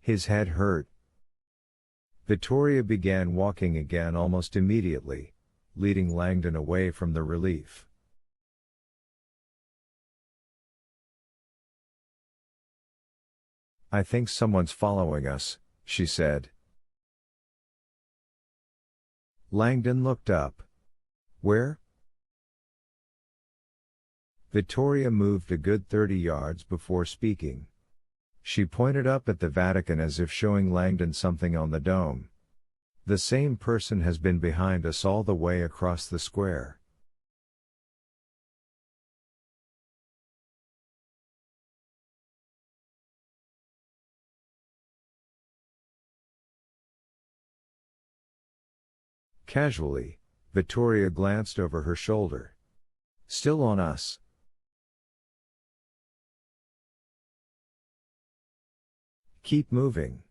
His head hurt. Victoria began walking again almost immediately, leading Langdon away from the relief. "I think someone's following us," she said. Langdon looked up. "Where?" Victoria moved a good 30 yards before speaking. She pointed up at the Vatican as if showing Langdon something on the dome. "The same person has been behind us all the way across the square." Casually, Victoria glanced over her shoulder. "Still on us." "Keep moving."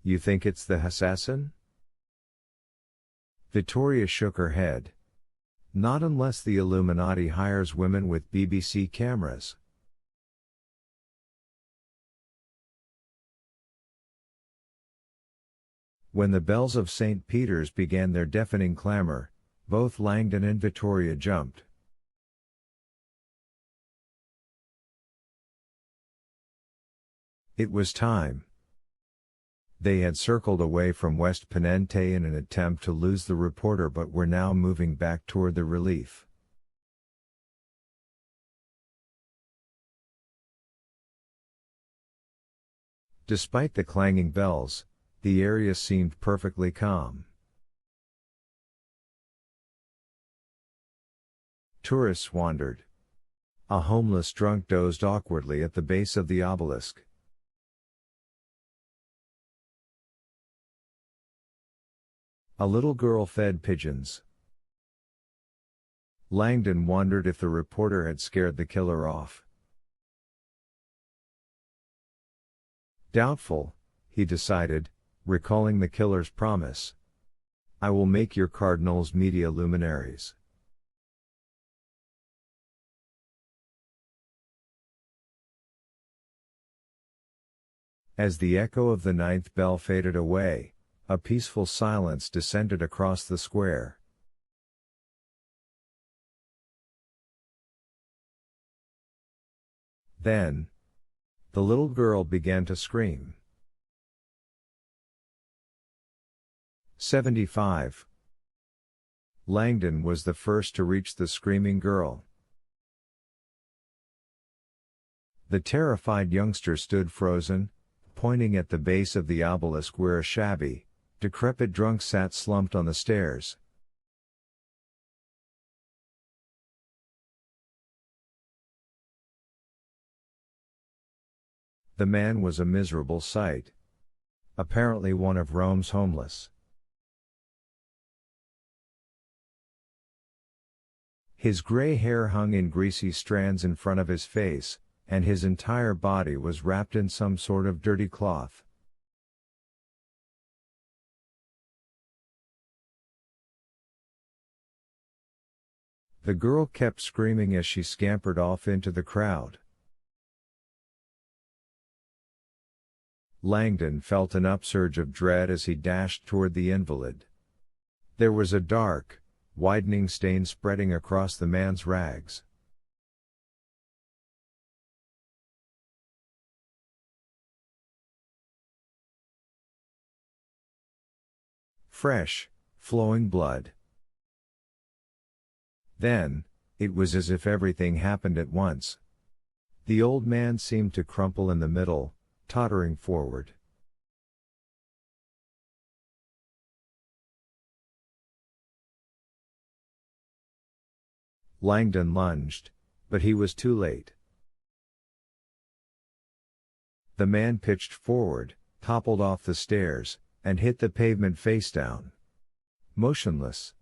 "You think it's the assassin?" Victoria shook her head. "Not unless the Illuminati hires women with BBC cameras." When the bells of St. Peter's began their deafening clamor, both Langdon and Victoria jumped. It was time. They had circled away from West Penente in an attempt to lose the reporter, but were now moving back toward the relief. Despite the clanging bells, the area seemed perfectly calm. Tourists wandered. A homeless drunk dozed awkwardly at the base of the obelisk. A little girl fed pigeons. Langdon wondered if the reporter had scared the killer off. Doubtful, he decided, recalling the killer's promise. "I will make your cardinals media luminaries." As the echo of the ninth bell faded away, a peaceful silence descended across the square. Then, the little girl began to scream. 75. Langdon was the first to reach the screaming girl. The terrified youngster stood frozen, pointing at the base of the obelisk where a shabby, decrepit drunk sat slumped on the stairs. The man was a miserable sight. Apparently one of Rome's homeless. His gray hair hung in greasy strands in front of his face, and his entire body was wrapped in some sort of dirty cloth. The girl kept screaming as she scampered off into the crowd. Langdon felt an upsurge of dread as he dashed toward the invalid. There was a dark, widening stain spreading across the man's rags. Fresh, flowing blood. Then, it was as if everything happened at once. The old man seemed to crumple in the middle, tottering forward. Langdon lunged, but he was too late. The man pitched forward, toppled off the stairs, and hit the pavement face down. Motionless.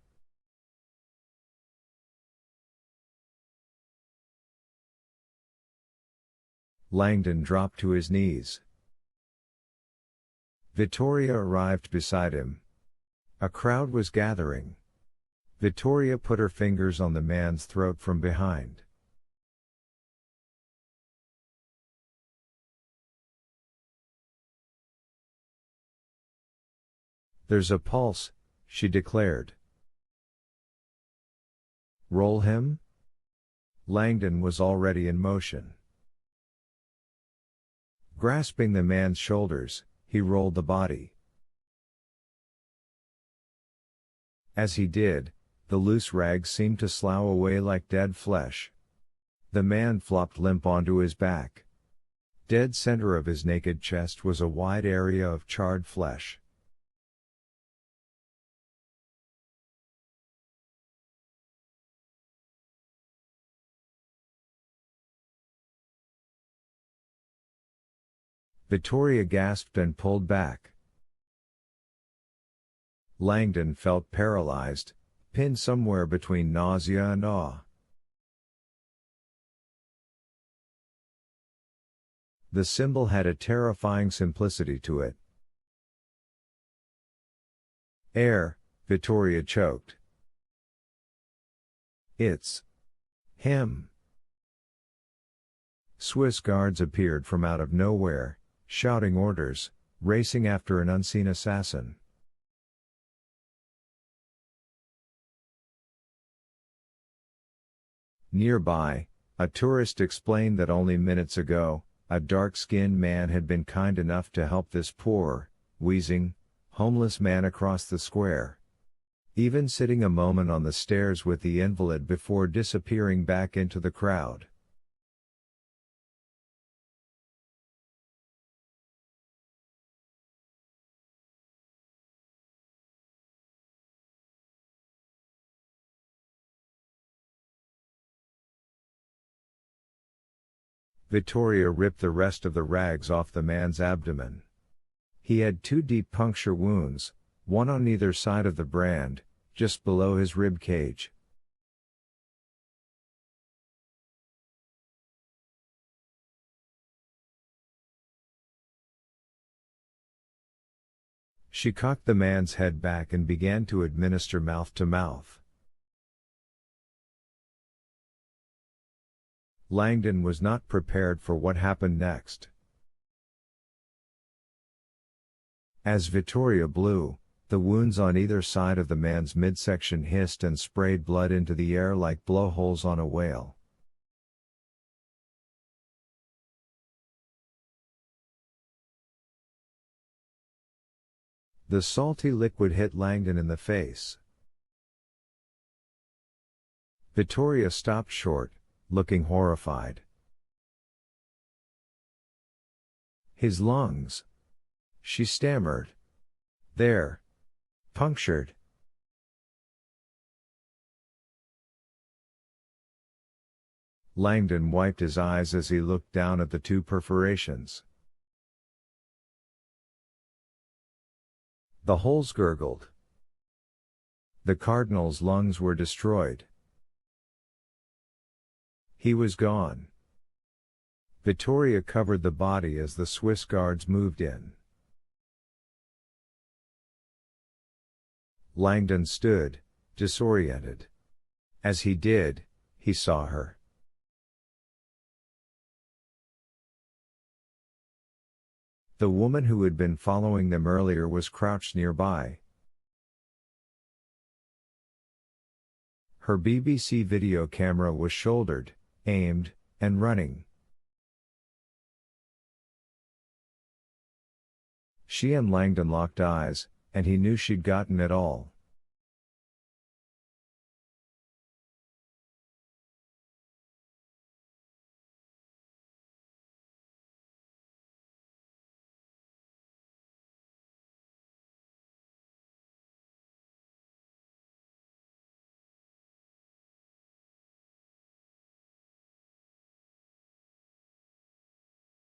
Langdon dropped to his knees. Victoria arrived beside him. A crowd was gathering. Victoria put her fingers on the man's throat from behind. There's a pulse, she declared. Roll him? Langdon was already in motion. Grasping the man's shoulders, he rolled the body. As he did, the loose rags seemed to slough away like dead flesh. The man flopped limp onto his back. Dead center of his naked chest was a wide area of charred flesh. Vittoria gasped and pulled back. Langdon felt paralyzed, pinned somewhere between nausea and awe. The symbol had a terrifying simplicity to it. Air, Vittoria choked. It's him. Swiss guards appeared from out of nowhere, shouting orders, racing after an unseen assassin. Nearby, a tourist explained that only minutes ago, a dark-skinned man had been kind enough to help this poor, wheezing, homeless man across the square. Even sitting a moment on the stairs with the invalid before disappearing back into the crowd. Vittoria ripped the rest of the rags off the man's abdomen. He had 2 deep puncture wounds, one on either side of the brand, just below his rib cage. She cocked the man's head back and began to administer mouth to mouth. Langdon was not prepared for what happened next. As Vittoria blew, the wounds on either side of the man's midsection hissed and sprayed blood into the air like blowholes on a whale. The salty liquid hit Langdon in the face. Vittoria stopped short, looking horrified. His lungs. She stammered. They're punctured. Langdon wiped his eyes as he looked down at the 2 perforations. The holes gurgled. The cardinal's lungs were destroyed. He was gone. Vittoria covered the body as the Swiss guards moved in. Langdon stood, disoriented. As he did, he saw her. The woman who had been following them earlier was crouched nearby. Her BBC video camera was shouldered, aimed, and running. She and Langdon locked eyes, and he knew she'd gotten it all.